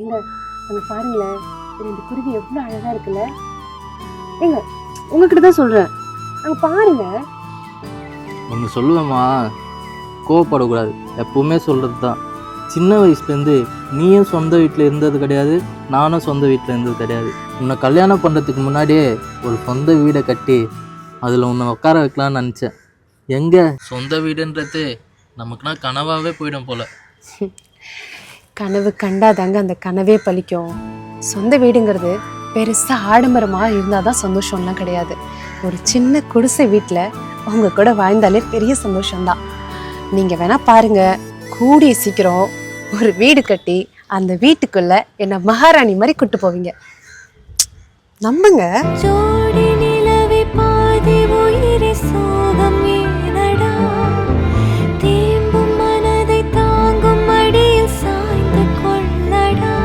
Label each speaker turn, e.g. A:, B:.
A: ஏங்க அங்க பாருங்களேன், ரெண்டு குருவி எவ்வளவு அழகா இருக்குல்ல. ஏங்க உங்ககிட்ட தான் சொல்றேன், அங்க பாருங்க.
B: ஒன்று சொல்லுவேம்மா, கோவப்படக்கூடாது, எப்பவுமே சொல்கிறது தான். சின்ன வயசுலேருந்து நீயும் சொந்த வீட்டில் இருந்தது கிடையாது, நானும் சொந்த வீட்டில் இருந்தது கிடையாது. உன்னை கல்யாணம் பண்ணுறதுக்கு முன்னாடியே ஒரு சொந்த வீடை கட்டி அதில் உன்னை உட்கார வைக்கலான்னு நினச்சேன். எங்கே சொந்த வீடுன்றது நமக்குனா கனவாகவே போயிடும் போல்.
A: கனவு கண்டாதாங்க அந்த கனவே பலிக்கும். சொந்த வீடுங்கிறது பெருசா ஆடம்பரமா இருந்தாதான் சந்தோஷம்லாம் கிடையாது. ஒரு சின்ன குடிசை வீட்டுல உங்க கூட வாழ்ந்தாலே பெரிய சந்தோஷம்தான். நீங்க வேணா பாருங்க, கூடிய சீக்கிரம் ஒரு வீடு கட்டி அந்த வீட்டுக்குள்ள என்ன மகாராணி மாதிரி கூட்டு போவீங்க. நம்புங்க.
C: ஜோடி நிலவே பாதி உயிரே சோகம்